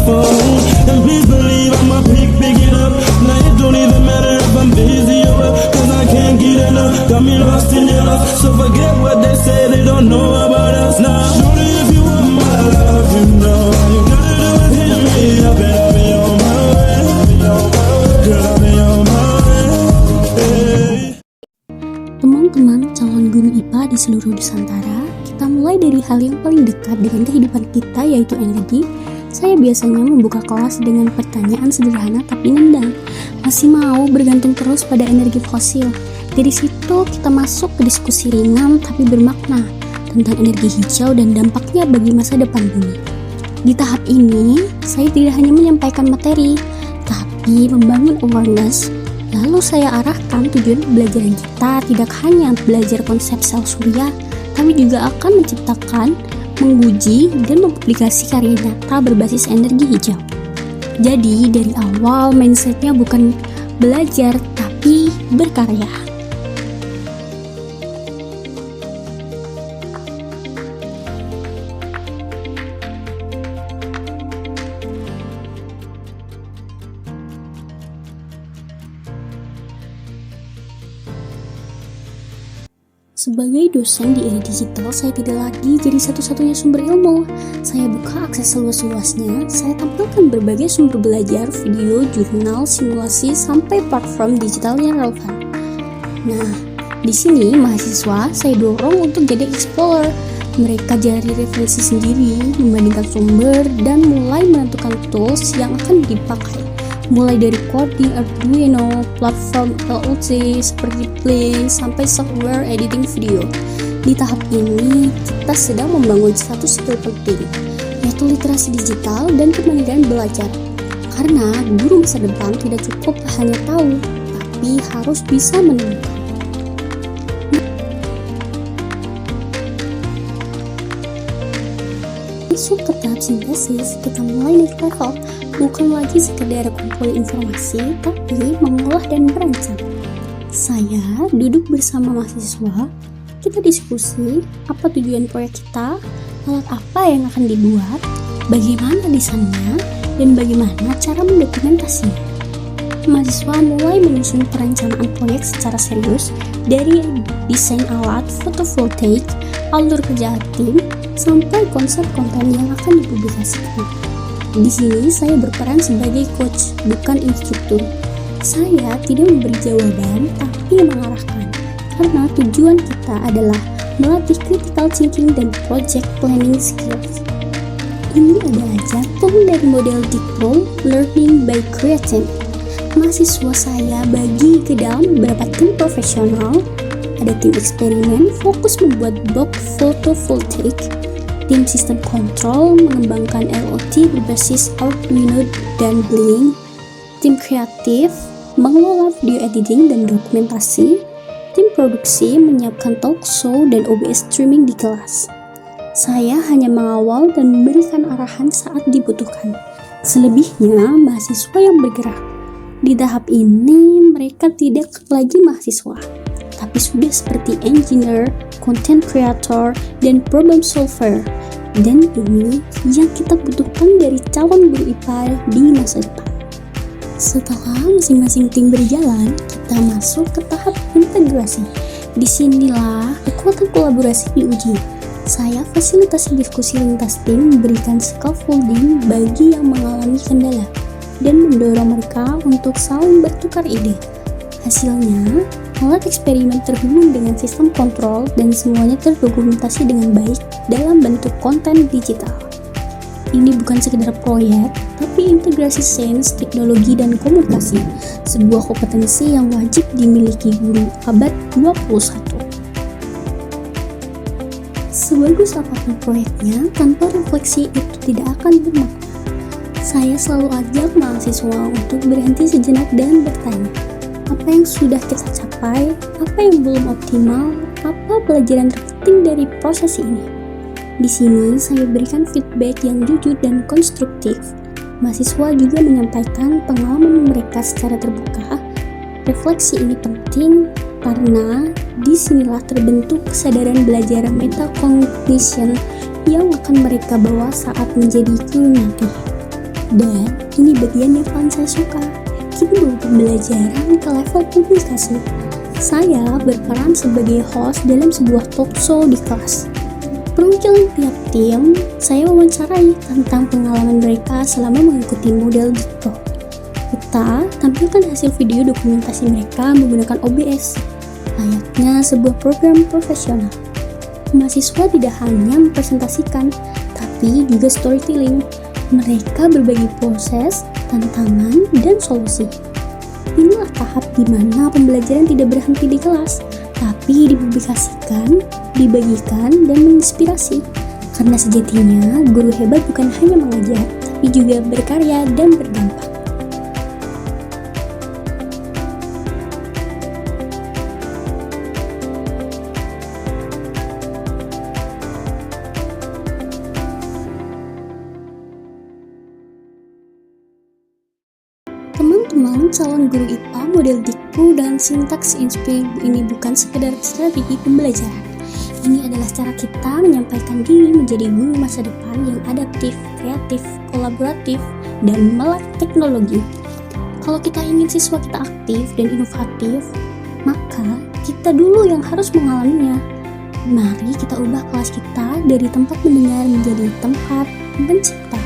phone. And please believe I'ma pick it up. Now it don't even matter if I'm busy or up, cause I can't get enough. Got me lost in your love, so forget what they say, they don't know about us now. Shorty, if you want my love, you know all you gotta do is hit me up and I'll be on my way. Girl, I'll be on my way. Hey. Teman-teman calon guru IPA di seluruh Nusantara, kita mulai dari hal yang paling dekat dengan kehidupan kita, yaitu energi. Saya biasanya membuka kelas dengan pertanyaan sederhana tapi nendang. Masih mau bergantung terus pada energi fosil? Dari situ kita masuk ke diskusi ringan tapi bermakna tentang energi hijau dan dampaknya bagi masa depan bumi. Di tahap ini, saya tidak hanya menyampaikan materi, tapi membangun awareness. Lalu saya arahkan tujuan pembelajaran kita tidak hanya belajar konsep sel surya, tapi juga akan menciptakan, menguji, dan mempublikasi karya nyata berbasis energi hijau. Jadi dari awal mindsetnya bukan belajar, tapi berkarya. Sebagai dosen di era digital, saya tidak lagi jadi satu-satunya sumber ilmu. Saya buka akses seluas-luasnya, saya tampilkan berbagai sumber belajar, video, jurnal, simulasi, sampai platform digital yang relevan. Nah, di sini mahasiswa saya dorong untuk jadi explorer. Mereka cari referensi sendiri, membandingkan sumber, dan mulai menentukan tools yang akan dipakai. Mulai dari coding Arduino, platform LUT seperti Play, sampai software editing video. Di tahap ini, kita sedang membangun satu skill penting, yaitu literasi digital dan kemandirian belajar. Karena guru masa depan tidak cukup hanya tahu, tapi harus bisa menemukan. Masuk ke tahap sintesis, kita mulai next level. Bukan lagi sekedar kumpul informasi, tapi mengolah dan merancang. Saya duduk bersama mahasiswa, kita diskusi apa tujuan proyek kita, alat apa yang akan dibuat, bagaimana desainnya, dan bagaimana cara mendokumentasinya. Mahasiswa mulai menyusun perencanaan proyek secara serius, dari desain alat fotovoltaik, alur kerja tim, sampai konsep konten yang akan dipublikasikan. Di sini saya berperan sebagai coach, bukan instruktur. Saya tidak memberi jawaban, tapi mengarahkan. Karena tujuan kita adalah melatih critical thinking dan project planning skills. Ini adalah jantung dari model Deep Role Learning by Creating. Mahasiswa saya bagi ke dalam beberapa tim profesional. Ada tim eksperimen fokus membuat box fotovoltaik, tim sistem kontrol mengembangkan LOT berbasis Arduino dan Blink, tim kreatif mengelola video editing dan dokumentasi, tim produksi menyiapkan talk show dan OBS streaming di kelas. Saya hanya mengawal dan memberikan arahan saat dibutuhkan. Selebihnya mahasiswa yang bergerak. Di tahap ini mereka tidak lagi mahasiswa, tapi sudah seperti engineer, content creator, dan problem solver. Dan ini yang kita butuhkan dari calon guru IPA di masa depan. Setelah masing-masing tim berjalan, kita masuk ke tahap integrasi. Disinilah kekuatan kolaborasi diuji. Saya fasilitasi diskusi lintas tim, memberikan scaffolding bagi yang mengalami kendala, dan mendorong mereka untuk saling bertukar ide. Hasilnya, alat eksperimen terhubung dengan sistem kontrol dan semuanya terdokumentasi dengan baik dalam bentuk konten digital. Ini bukan sekedar proyek, tapi integrasi sains, teknologi, dan komunikasi, sebuah kompetensi yang wajib dimiliki guru abad 21. Sebagus apapun proyeknya, tanpa refleksi itu tidak akan bermakna. Saya selalu ajak mahasiswa untuk berhenti sejenak dan bertanya, apa yang sudah kita capai, apa yang belum optimal, apa pelajaran terpenting dari proses ini. Di sini saya berikan feedback yang jujur dan konstruktif. Mahasiswa juga menyampaikan pengalaman mereka secara terbuka. Refleksi ini penting karena disinilah terbentuk kesadaran belajar metacognition yang akan mereka bawa saat menjadi guru nanti. Dan ini bagian yang paling saya suka. Kita bawa pembelajaran ke level publikasi. Saya berperan sebagai host dalam sebuah talk show di kelas. Perwakilan tiap tim, saya wawancarai tentang pengalaman mereka selama mengikuti model Dikko. Kita tampilkan hasil video dokumentasi mereka menggunakan OBS, layaknya sebuah program profesional. Mahasiswa tidak hanya mempresentasikan, tapi juga storytelling. Mereka berbagi proses, tantangan, dan solusi. Inilah tahap di mana pembelajaran tidak berhenti di kelas, tapi dipublikasikan, dibagikan, dan menginspirasi. Karena sejatinya, guru hebat bukan hanya mengajar, tapi juga berkarya dan berdampak. Teman-teman, calon guru IPA model Dikko dan sintaks Inspire ini bukan sekedar strategi pembelajaran. Ini adalah cara kita menyampaikan diri menjadi guru masa depan yang adaptif, kreatif, kolaboratif, dan melek teknologi. Kalau kita ingin siswa kita aktif dan inovatif, maka kita dulu yang harus mengalaminya. Mari kita ubah kelas kita dari tempat mendengar menjadi tempat mencipta.